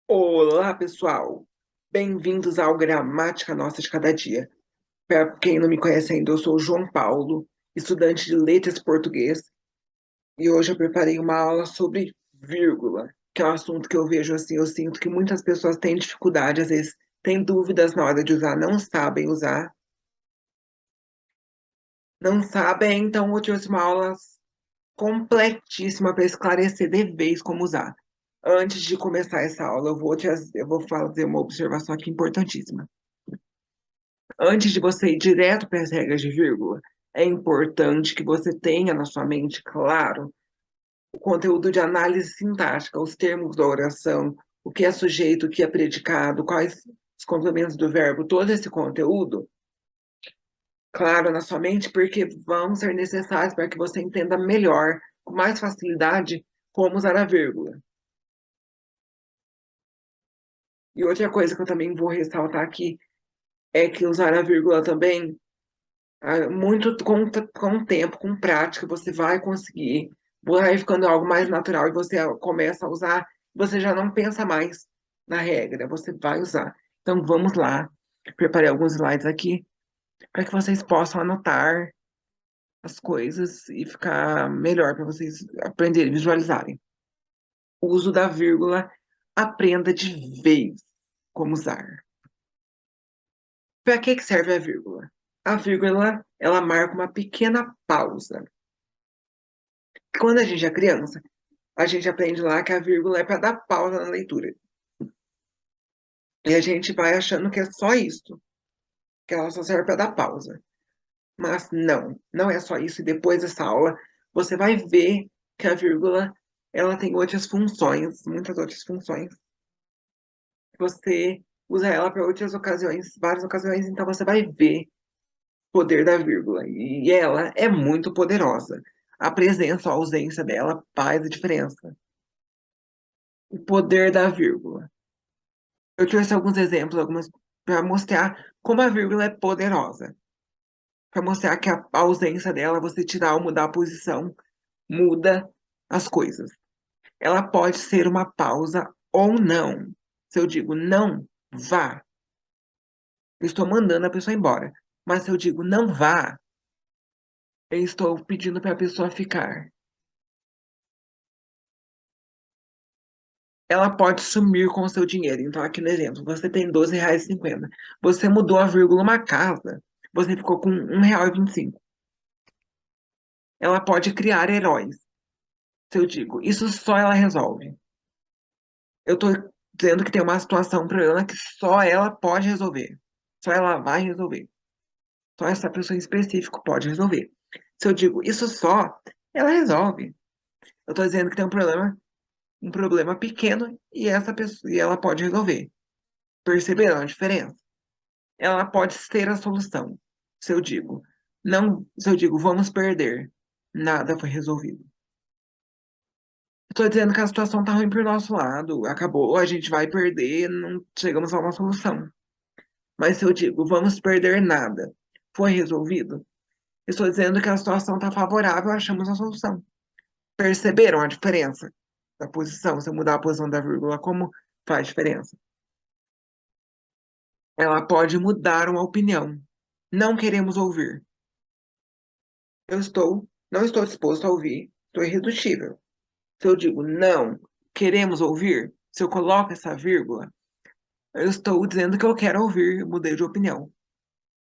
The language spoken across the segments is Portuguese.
Olá, pessoal! Bem-vindos ao Gramática Nossa de Cada Dia. Para quem não me conhece ainda, eu sou o João Paulo, estudante de Letras Português, e hoje eu preparei uma aula sobre vírgula, que é um assunto que eu vejo assim, eu sinto que muitas pessoas têm dificuldade, às vezes têm dúvidas na hora de usar, não sabem usar, não sabem, então eu trouxe uma aula completíssima para esclarecer de vez como usar. Antes de começar essa aula, eu vou fazer uma observação aqui importantíssima. Antes de você ir direto para as regras de vírgula, é importante que você tenha na sua mente, claro, o conteúdo de análise sintática, os termos da oração, o que é sujeito, o que é predicado, quais os complementos do verbo, todo esse conteúdo, claro, na sua mente, porque vão ser necessários para que você entenda melhor, com mais facilidade, como usar a vírgula. E outra coisa que eu também vou ressaltar aqui é que usar a vírgula também muito com o tempo, com prática, você vai conseguir, vai ficando algo mais natural e você começa a usar, você já não pensa mais na regra, você vai usar. Então vamos lá, preparei alguns slides aqui para que vocês possam anotar as coisas e ficar melhor para vocês aprenderem, visualizarem. O uso da vírgula, aprenda de vez como usar. Para que serve a vírgula? A vírgula, ela marca uma pequena pausa. Quando a gente é criança, a gente aprende lá que a vírgula é para dar pausa na leitura. E a gente vai achando que é só isso, que ela só serve para dar pausa. Mas não, não é só isso. E depois dessa aula, você vai ver que a vírgula, ela tem outras funções, muitas outras funções. Você usa ela para outras ocasiões, várias ocasiões, então você vai ver o poder da vírgula. E ela é muito poderosa. A presença ou a ausência dela faz a diferença. O poder da vírgula. Eu trouxe alguns exemplos, algumas para mostrar como a vírgula é poderosa. Para mostrar que a ausência dela, você tirar ou mudar a posição, muda as coisas. Ela pode ser uma pausa ou não. Se eu digo não vá, eu estou mandando a pessoa embora. Mas se eu digo não vá, eu estou pedindo para a pessoa ficar. Ela pode sumir com o seu dinheiro. Então, aqui no exemplo, você tem R$ 12,50. Você mudou a vírgula uma casa, você ficou com R$ 1,25. Ela pode criar heróis. Se eu digo, isso só ela resolve. Eu estou dizendo que tem uma situação, um problema que só ela pode resolver. Só ela vai resolver. Só essa pessoa em específico pode resolver. Se eu digo, isso só, ela resolve. Eu estou dizendo que tem um problema pequeno e essa pessoa, e ela pode resolver. Perceberam a diferença? Ela pode ser a solução. Se eu digo, não, se eu digo, vamos perder, nada foi resolvido. Estou dizendo que a situação tá ruim pro nosso lado, acabou, a gente vai perder, não chegamos a uma solução. Mas se eu digo, vamos perder nada, foi resolvido, estou dizendo que a situação está favorável, achamos a solução. Perceberam a diferença da posição? Se eu mudar a posição da vírgula, como faz diferença? Ela pode mudar uma opinião. Não queremos ouvir. Não estou disposto a ouvir, estou irredutível. Se eu digo não, queremos ouvir, se eu coloco essa vírgula, eu estou dizendo que eu quero ouvir, mudei de opinião.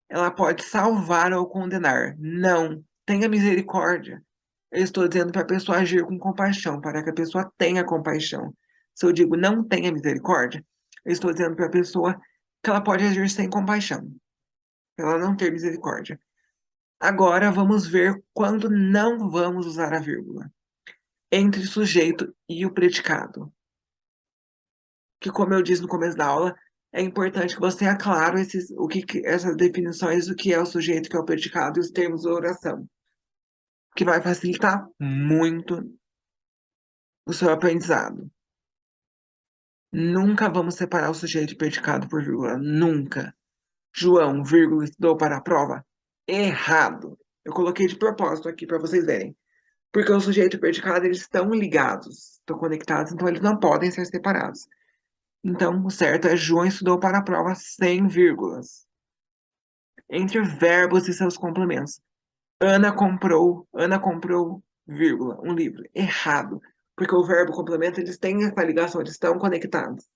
Ela pode salvar ou condenar. Não, tenha misericórdia. Eu estou dizendo para a pessoa agir com compaixão, para que a pessoa tenha compaixão. Se eu digo não tenha misericórdia, eu estou dizendo para a pessoa que ela pode agir sem compaixão, para ela não ter misericórdia. Agora vamos ver quando não vamos usar a vírgula entre o sujeito e o predicado. Que, como eu disse no começo da aula, é importante que você tenha claro essas definições do que é o sujeito, que é o predicado e os termos da oração, que vai facilitar muito o seu aprendizado. Nunca vamos separar o sujeito e predicado por vírgula. Nunca. João, vírgula, estudou para a prova? Errado. Eu coloquei de propósito aqui para vocês verem. Porque o sujeito e o predicado, eles estão ligados, estão conectados, então eles não podem ser separados. Então, o certo é João estudou para a prova sem vírgulas. Entre verbos e seus complementos. Ana comprou, vírgula, um livro. Errado. Porque o verbo e o complemento, eles têm essa ligação, eles estão conectados.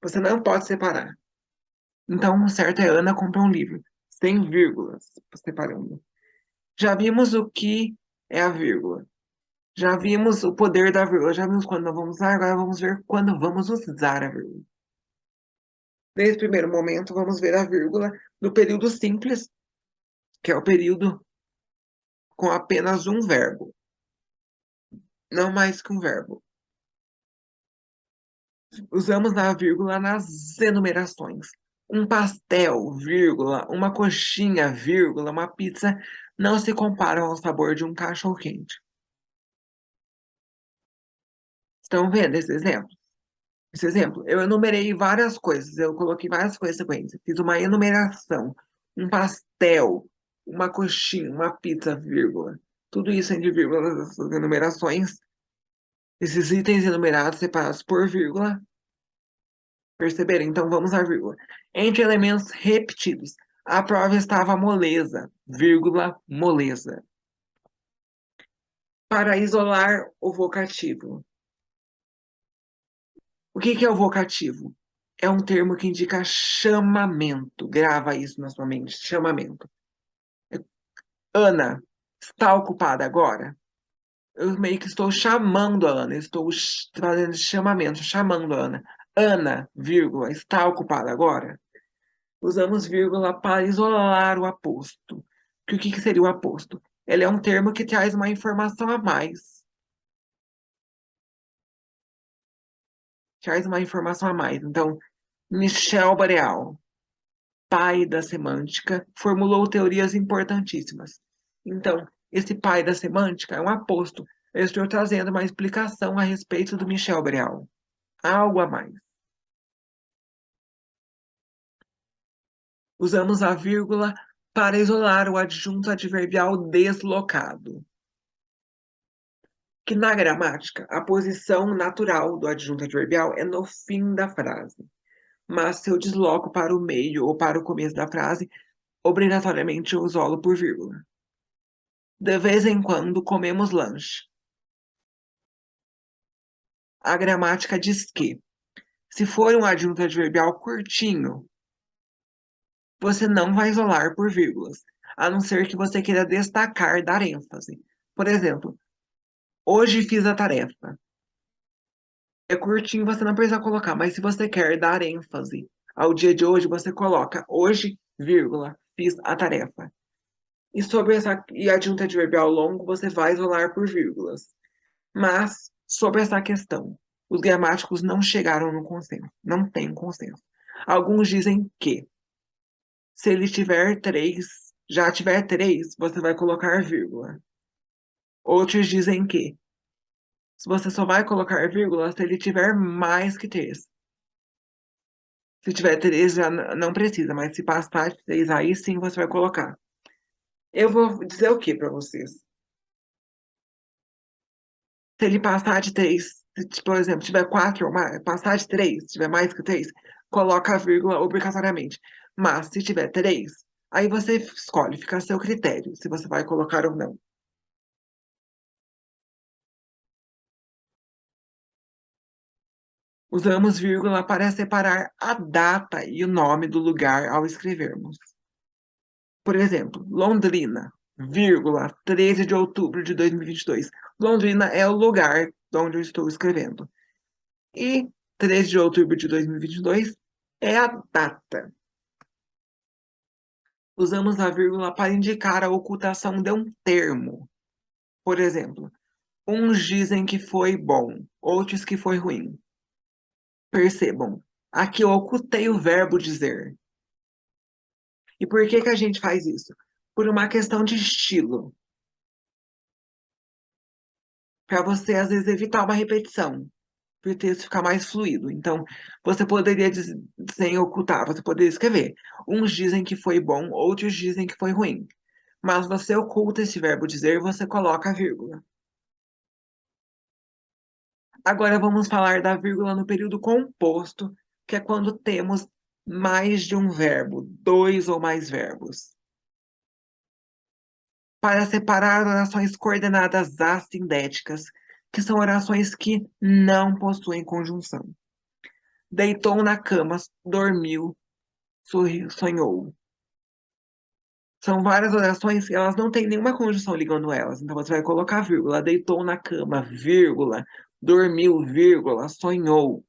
Você não pode separar. Então, o certo é Ana comprou um livro. Sem vírgulas, separando. Já vimos o que é a vírgula. Já vimos o poder da vírgula. Já vimos quando não vamos usar, agora vamos ver quando vamos usar a vírgula. Nesse primeiro momento, vamos ver a vírgula do período simples, que é o período com apenas um verbo, não mais que um verbo. Usamos a vírgula nas enumerações. Um pastel, vírgula, uma coxinha, vírgula, uma pizza não se comparam ao sabor de um cachorro-quente. Estão vendo esse exemplo? Esse exemplo, eu enumerei várias coisas, eu coloquei várias coisas sequência, fiz uma enumeração, um pastel, uma coxinha, uma pizza, vírgula. Tudo isso entre vírgulas, essas enumerações, esses itens enumerados separados por vírgula, perceberam? Então vamos à vírgula. Entre elementos repetidos, a prova estava moleza, vírgula, moleza. Para isolar o vocativo. O que é o vocativo? É um termo que indica chamamento. Grava isso na sua mente, chamamento. Ana está ocupada agora? Eu meio que estou chamando a Ana, estou fazendo chamamento, chamando a Ana. Ana, vírgula, está ocupada agora? Usamos vírgula para isolar o aposto. O que seria o aposto? Ele é um termo que traz uma informação a mais. Traz uma informação a mais. Então, Michel Boreal, pai da semântica, formulou teorias importantíssimas. Então, esse pai da semântica é um aposto. Eu estou trazendo uma explicação a respeito do Michel Boreal. Algo a mais. Usamos a vírgula para isolar o adjunto adverbial deslocado. Que na gramática, a posição natural do adjunto adverbial é no fim da frase. Mas se eu desloco para o meio ou para o começo da frase, obrigatoriamente eu isolo por vírgula. De vez em quando comemos lanche. A gramática diz que, se for um adjunto adverbial curtinho, você não vai isolar por vírgulas, a não ser que você queira destacar, dar ênfase. Por exemplo, hoje fiz a tarefa. É curtinho, você não precisa colocar, mas se você quer dar ênfase ao dia de hoje, você coloca hoje, vírgula, fiz a tarefa. E sobre essa adjunto adverbial longo, você vai isolar por vírgulas. Mas, sobre essa questão, os gramáticos não chegaram no consenso, não tem consenso. Alguns dizem que, se ele tiver três, já tiver três, você vai colocar vírgula. Outros dizem que, se você só vai colocar vírgula se ele tiver mais que três. Se tiver três, já não precisa, mas se passar de três, aí sim você vai colocar. Eu vou dizer o que para vocês? Se ele passar de três, se, por exemplo, tiver quatro ou mais, passar de três, tiver mais que três, coloca a vírgula obrigatoriamente. Mas se tiver três, aí você escolhe, fica a seu critério, se você vai colocar ou não. Usamos vírgula para separar a data e o nome do lugar ao escrevermos. Por exemplo, Londrina, vírgula, 13 de outubro de 2022. Londrina é o lugar onde eu estou escrevendo. E 13 de outubro de 2022 é a data. Usamos a vírgula para indicar a ocultação de um termo. Por exemplo, uns dizem que foi bom, outros que foi ruim. Percebam, aqui eu ocultei o verbo dizer. E por que a gente faz isso? Por uma questão de estilo. Para você, às vezes, evitar uma repetição. Para o texto ficar mais fluido. Então, você poderia sem ocultar, você poderia escrever. Uns dizem que foi bom, outros dizem que foi ruim. Mas você oculta esse verbo dizer e você coloca a vírgula. Agora vamos falar da vírgula no período composto, que é quando temos mais de um verbo, dois ou mais verbos. Para separar orações coordenadas assindéticas, que são orações que não possuem conjunção. Deitou na cama, dormiu, sonhou. São várias orações, elas não têm nenhuma conjunção ligando elas. Então você vai colocar vírgula, deitou na cama, vírgula, dormiu, vírgula, sonhou.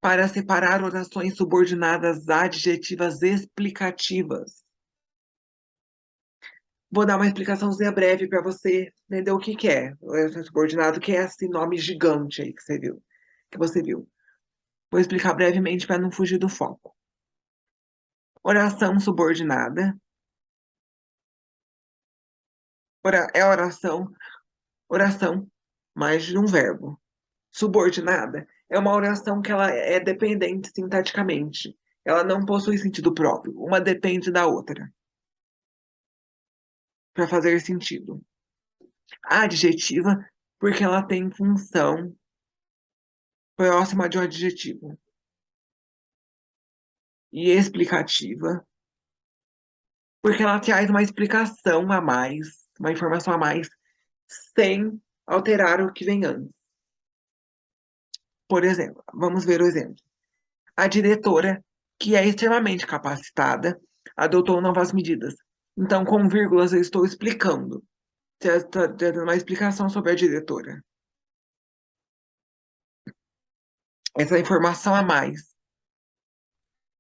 Para separar orações subordinadas adjetivas explicativas. Vou dar uma explicaçãozinha breve para você entender o que que é oração subordinado, que é esse nome gigante aí que você viu, que você viu. Vou explicar brevemente para não fugir do foco. Oração subordinada é oração mais de um verbo. Subordinada é uma oração que ela é dependente sintaticamente. Ela não possui sentido próprio. Uma depende da outra para fazer sentido. Adjetiva, porque ela tem função próxima de um adjetivo. E explicativa, porque ela traz uma explicação a mais, uma informação a mais, sem alterar o que vem antes. Por exemplo, vamos ver o exemplo. A diretora, que é extremamente capacitada, adotou novas medidas. Então, com vírgulas, eu estou explicando. Está dando uma explicação sobre a diretora. Essa informação a mais.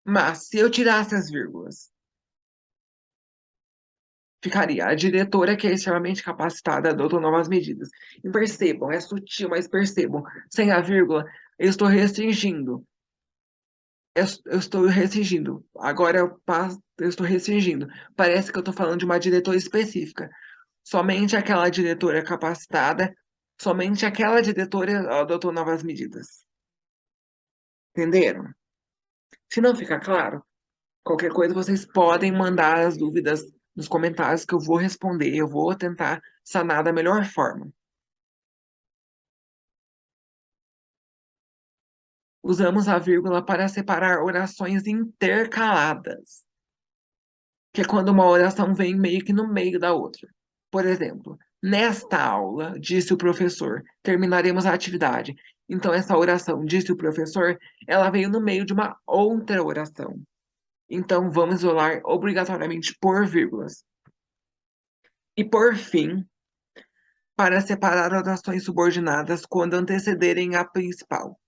Mas, se eu tirasse as vírgulas, ficaria a diretora, que é extremamente capacitada, adotou novas medidas. E percebam, é sutil, mas percebam, sem a vírgula, eu estou restringindo. Eu estou restringindo. Agora eu estou restringindo. Parece que eu estou falando de uma diretora específica. Somente aquela diretora capacitada, somente aquela diretora adotou novas medidas. Entenderam? Se não ficar claro, qualquer coisa vocês podem mandar as dúvidas nos comentários que eu vou responder. Eu vou tentar sanar da melhor forma. Usamos a vírgula para separar orações intercaladas, que é quando uma oração vem meio que no meio da outra. Por exemplo, nesta aula, disse o professor, terminaremos a atividade. Então, essa oração, disse o professor, ela veio no meio de uma outra oração. Então, vamos isolar obrigatoriamente por vírgulas. E, por fim, para separar orações subordinadas quando antecederem a principal.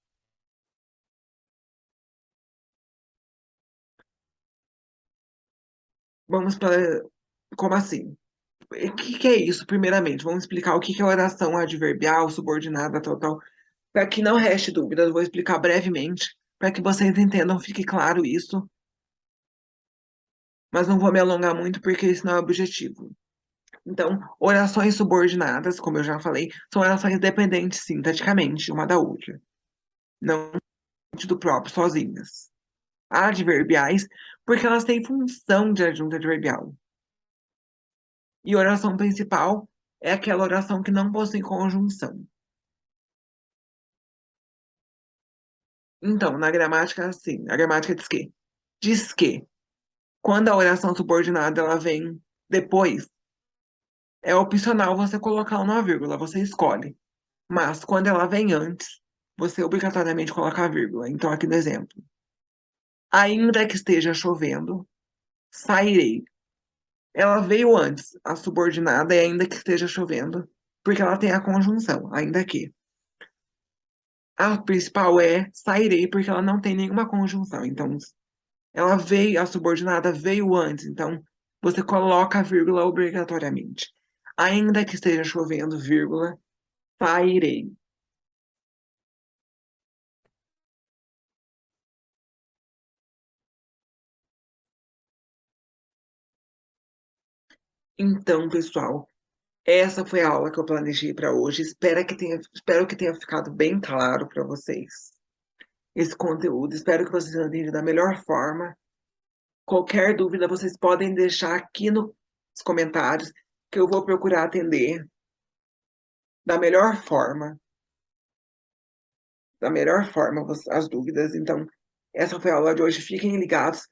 Vamos para. Como assim? O que é isso, primeiramente? Vamos explicar o que é oração adverbial, subordinada, tal. Para que não reste dúvidas, eu vou explicar brevemente, para que vocês entendam, fique claro isso, mas não vou me alongar muito, porque esse não é o objetivo. Então, orações subordinadas, como eu já falei, são orações dependentes sintaticamente uma da outra, não do próprio, sozinhas. Adverbiais, porque elas têm função de adjunto adverbial. E oração principal é aquela oração que não possui conjunção. Então, na gramática, assim, a gramática diz que quando a oração subordinada ela vem depois, é opcional você colocar uma vírgula, você escolhe. Mas quando ela vem antes, você obrigatoriamente coloca a vírgula. Então, aqui no exemplo. Ainda que esteja chovendo, sairei. Ela veio antes, a subordinada, e ainda que esteja chovendo, porque ela tem a conjunção, ainda que. A principal é sairei, porque ela não tem nenhuma conjunção. Então, ela veio, a subordinada veio antes, então você coloca a vírgula obrigatoriamente. Ainda que esteja chovendo, vírgula, sairei. Então, pessoal, essa foi a aula que eu planejei para hoje. Espero que tenha ficado bem claro para vocês esse conteúdo. Espero que vocês tenham entendido da melhor forma. Qualquer dúvida, vocês podem deixar aqui nos comentários, que eu vou procurar atender. da melhor forma, as dúvidas. Então, essa foi a aula de hoje. Fiquem ligados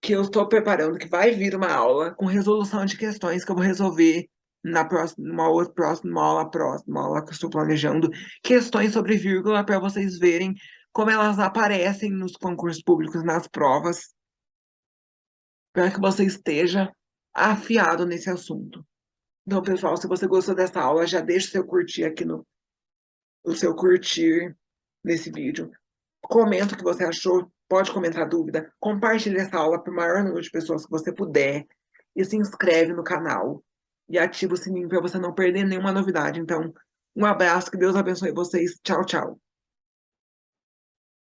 que eu estou preparando, que vai vir uma aula com resolução de questões que eu vou resolver na próxima aula que eu estou planejando, questões sobre vírgula para vocês verem como elas aparecem nos concursos públicos, nas provas, para que você esteja afiado nesse assunto. Então, pessoal, se você gostou dessa aula, já deixa o seu curtir aqui o seu curtir nesse vídeo. Comenta o que você achou, pode comentar dúvida, compartilhe essa aula para o maior número de pessoas que você puder e se inscreve no canal e ativa o sininho para você não perder nenhuma novidade. Então, um abraço, que Deus abençoe vocês. Tchau, tchau.